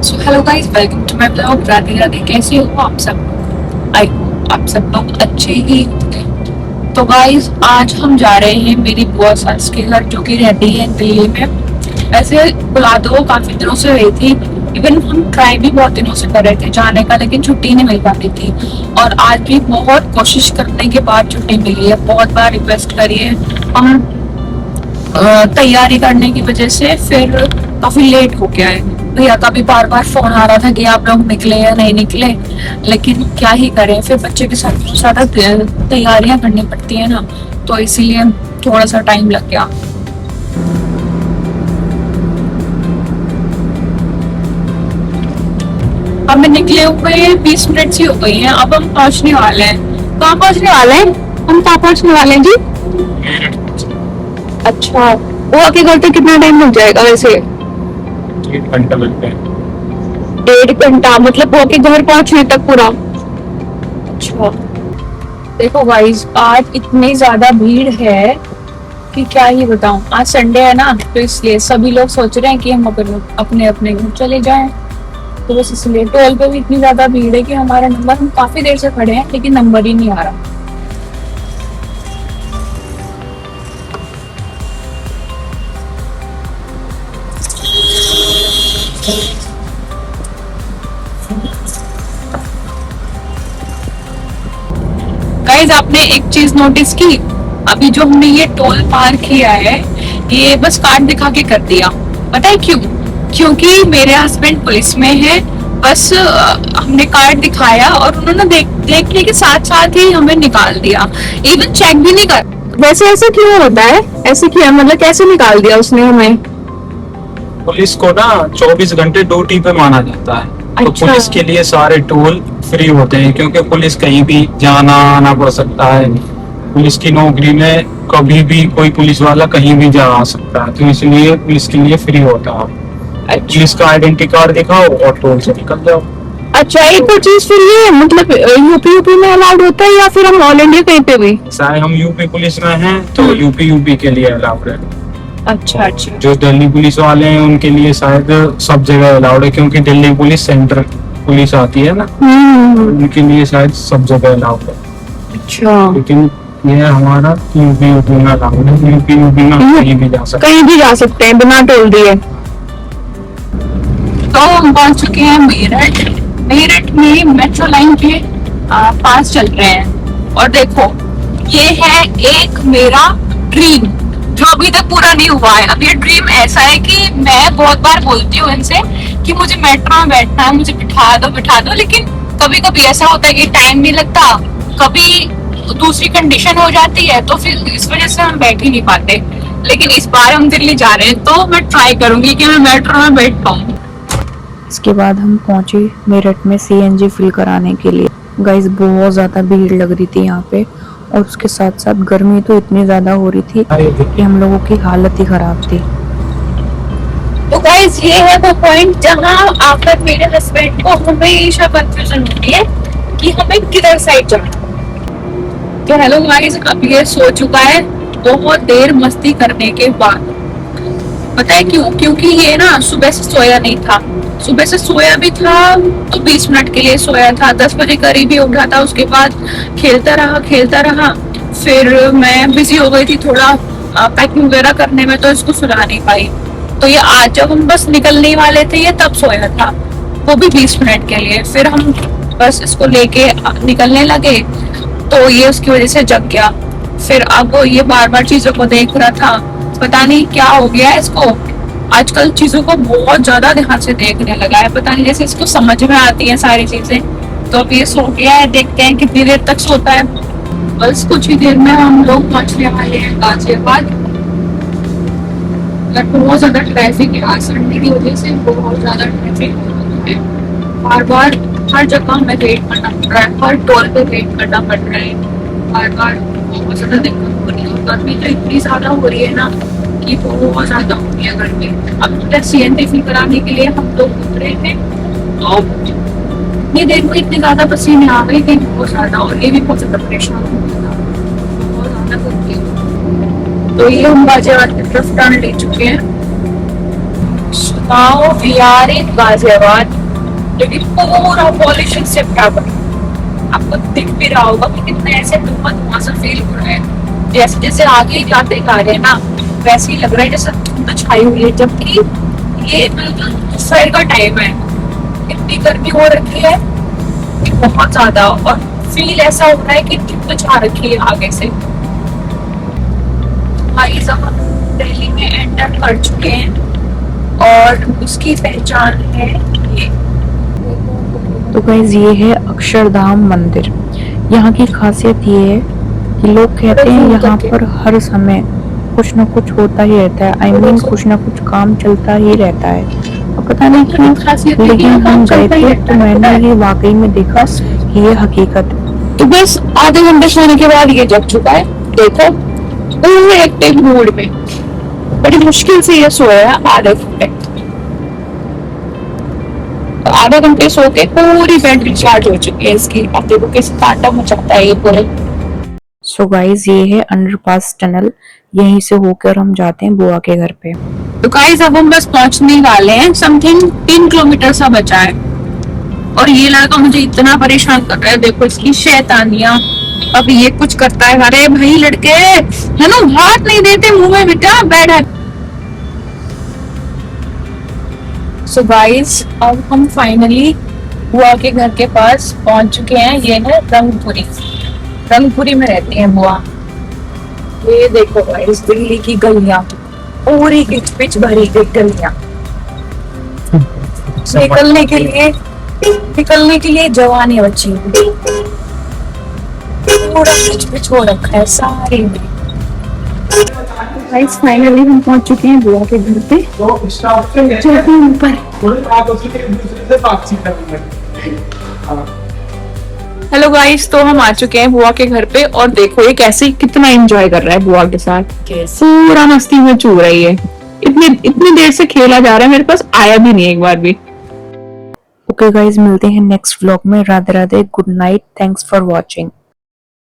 So hello guys, welcome to my blog. Radhe Radhe. कैसे हो आप सब? आई होप आप सब लोग अच्छे ही होंगे। तो गाइस, आज हम जा रहे हैं मेरी बुआ सास के घर, जो कि रहती है दिल्ली में। ऐसे बुला दो, काफी दिनों से रही थी। इवन हम ट्राई भी बहुत दिनों से कर रहे थे जाने का, लेकिन छुट्टी नहीं मिल पाती थी। और आज भी बहुत कोशिश करने के बाद छुट्टी मिली है। बहुत बार रिक्वेस्ट करी है हम, तैयारी करने की वजह से फिर काफी लेट हो गया है। भैया का भी बार बार फोन आ रहा था कि आप लोग निकले या नहीं निकले, लेकिन क्या ही करें, फिर बच्चे के साथ सारा तैयारियां करनी पड़ती है ना, तो इसीलिए थोड़ा सा टाइम लग गया। हमें निकले हुए 20 मिनट ही हो गई हैं। अब हम पहुंचने वाले हैं। कहाँ पहुंचने वाले हैं? हम कहाँ पहुंचने वाले हैं जी? अच्छा, वो आके घर तक कितना टाइम लग जाएगा वैसे? 1.5 घंटा लगता है। 1.5 घंटा मतलब वो के घर पहुंचने तक पूरा? अच्छा। देखो गाइस, आज इतनी ज्यादा भीड़ है कि क्या ही बताऊं। आज संडे है ना, तो इसलिए सभी लोग सोच रहे हैं कि हम अपने अपने घर चले जाएं। तो बस इसलिए टोल पे भी इतनी ज्यादा भीड़ है कि हमारा नंबर, हम काफी देर से खड़े हैं लेकिन नंबर ही नहीं आ रहा। गाइस, आपने एक चीज नोटिस की? अभी जो हमने ये टोल पार किया है, ये बस कार्ड दिखा के कर दिया। पता है क्यों? क्योंकि मेरे हस्बैंड पुलिस में है। बस हमने कार्ड दिखाया और उन्होंने देखने के साथ साथ ही हमें निकाल दिया। इवन चेक भी नहीं कर। वैसे ऐसा क्यों होता है? ऐसे किया मतलब कैसे निकाल दिया उसने हमें? पुलिस को ना 24 घंटे ड्यूटी पे माना जाता है। तो अच्छा। पुलिस के लिए सारे टोल फ्री होते हैं, क्योंकि पुलिस कहीं भी जाना आना पड़ सकता है। पुलिस की नौकरी में कभी भी कोई पुलिस वाला कहीं भी जा आ सकता है, तो इसलिए पुलिस के लिए फ्री होता है। पुलिस का आइडेंटिटी कार्ड दिखाओ और टोल से निकल जाओ। अच्छा, एक और चीज, फिर ये मतलब यूपी में अलाउड होता है या फिर हम ऑल इंडिया कहीं पे भी? चाहे हम यूपी पुलिस में हैं तो यूपी के लिए अलाउड है। अच्छा अच्छा। जो दिल्ली पुलिस वाले हैं उनके लिए शायद सब जगह अलाउड है, क्योंकि दिल्ली पुलिस सेंट्रल पुलिस आती है ना, उनके लिए शायद सब जगह अलाउड है। अच्छा। लेकिन ये हमारा यूपी में अलाउड है। यूपी में कहीं भी जा सकते कहीं भी जा सकते हैं बिना टोल दिए। तो हम पहुंच चुके हैं मेरठ। मेरठ में मेट्रो लाइन के पास चल रहे हैं। और देखो, ये है एक मेरा ड्रीम जो अभी तक पूरा नहीं हुआ है। अब ये ड्रीम ऐसा है कि मैं बहुत बार बोलती हूँ इनसे कि मुझे मेट्रो में बैठना है, मुझे बिठा दो, लेकिन कभी कभी ऐसा होता है कि टाइम नहीं लगता, कभी दूसरी कंडीशन हो जाती है, तो फिर इस वजह से हम बैठ ही नहीं पाते। लेकिन इस बार हम दिल्ली जा रहे हैं तो मैं ट्राई करूंगी कि मैं मेट्रो में बैठ पाऊँ। इसके बाद हम पहुंचे मेरठ में सीएनजी फिल कराने के लिए। गाइस, बहुत ज़्यादा भीड़ लग रही थी यहाँ पे, और उसके साथ साथ गर्मी तो इतनी ज़्यादा हो रही थी कि हम लोगों की हालत ही खराब थी। तो गाइस, ये है वो पॉइंट जहाँ आकर मेरे हस्बैंड को हमेशा कंफ्यूजन होती है कि हमें किधर साइड जाना। तो हेलो गाइस, अब ये सो चुका है बहुत देर मस्ती करने के बाद। पता है क्यों? क्योंकि ये ना सुबह से सोया नहीं था। सुबह से सोया भी था तो 20 मिनट के लिए सोया था, 10 बजे करीब ही उठा था। उसके बाद खेलता रहा। फिर मैं बिजी हो गई थी थोड़ा पैकिंग वगैरह करने में, तो इसको सुला नहीं पाई। तो ये आज जब हम बस निकलने वाले थे, ये तब सोया था, वो भी 20 मिनट के लिए। फिर हम बस इसको लेके निकलने लगे तो ये उसकी वजह से जग गया। फिर अब ये बार बार चीजों को देख रहा था। पता नहीं क्या हो गया है इसको, आजकल चीजों को बहुत ज्यादा ध्यान से देखने लगा है। पता नहीं, जैसे इसको समझ में आती है सारी चीजें। तो अब ये सो गया है, देखते हैं कितनी देर तक सोता है। बस कुछ ही देर में हम लोग पहुंचने वाले हैं गाजियाबाद। बहुत ज्यादा ट्रैफिक है आज, संडे की वजह से बहुत ज्यादा ट्रैफिक है। बार बार हर जगह हमें वेट करना पड़ रहा है, हर टोल पे वेट करना पड़ रहा है। बार बार बहुत ज्यादा दिक्कत हो रही है। गर्मी तो इतनी ज्यादा हो रही है ना कि बहुत ज्यादा हो रही है गर्मी। अब सीएनजी फिल कराने के लिए हम लोग उतरे थे, तो ये देर को इतनी ज्यादा पसीने आ गई थी बहुत ज्यादा, और ये भी बहुत ज्यादा परेशान हो गया था, बहुत ज्यादा गर्मी हो। तो ये हम गाजियाबाद की तरफ टर्न ले चुके हैं। Now we are in Ghaziabad, लेकिन पूरा पॉल्यूशन से भरा पड़ा है। आपको दिख भी रहा होगा कि कितना ऐसे धुआं सा फील हो रहा है। जैसे जैसे आगे जाते जा रहे हैं ना, वैसे ही लग रहा है जैसे धुंध छाई हुई है, जबकि ये बिल्कुल दोपहर का टाइम है। इतनी गर्मी हो रखी है कि बहुत ज्यादा, और फील ऐसा हो रहा है कि धुंध छा रखी है आगे से। भाई सब हम दिल्ली में एंटर कर चुके हैं और उसकी पहचान है ये। तो गाइज ये है अक्षरधाम मंदिर। यहाँ की खासियत ये है कि लोग कहते हैं यहाँ पर हर समय कुछ न कुछ होता ही रहता है। आई मीन कुछ न कुछ काम चलता ही रहता है। और पता नहीं क्यों, लेकिन हम गए थे तो मैंने ये वाकई में देखा कि ये हकीकत है। तो बस आधे घंटे सोने के बाद ये जग चुका है। देखो पूरे एक्टिव मूड में, बड़ी मुश्किल से ये सोया है आधे घंटे। तो आधे घंटे सो के पूरी बैटरी चार्ज हो चुकी है इसकी। अब देखो कैसे कांटा मचाता है ये पूरे। सो गाइज ये है अंडरपास टनल। यहीं से होकर हम जाते हैं बुआ के घर पे। तो गाइस अब हम बस पहुंचने वाले हैं। समथिंग 3 किलोमीटर सा बचा है और ये लड़का मुझे इतना परेशान कर रहा है। देखो इसकी शैतानियां। अब ये कुछ करता है। अरे भाई लड़के है ना, हाथ नहीं देते मुंह में बेटा, बैड है। सो गाइस अब हम फाइनली बुआ के घर के पास पहुंच चुके हैं। ये है रंगपुरी। रंगपुरी में रहती है बुआ। ये देखो गाइस दिल्ली की गलियां, पूरी किच पिच भरी गई गलियां। निकलने के लिए जवानी बची हुई। पूरा किच पिच हो रखा है सारी में। गाइस फाइनली हम पहुंच चुके हैं बुआ के घर पे। चलते हैं ऊपर। हेलो गाइस, तो हम आ चुके हैं बुआ के घर पे और देखो ये कैसे कितना एंजॉय कर रहा है बुआ के साथ। पूरा मस्ती में चूर रही है। इतनी देर से खेला जा रहा है, मेरे पास आया भी नहीं एक बार भी। ओके गाइज, मिलते हैं नेक्स्ट व्लॉग में। Radhe Radhe, good night, thanks for watching.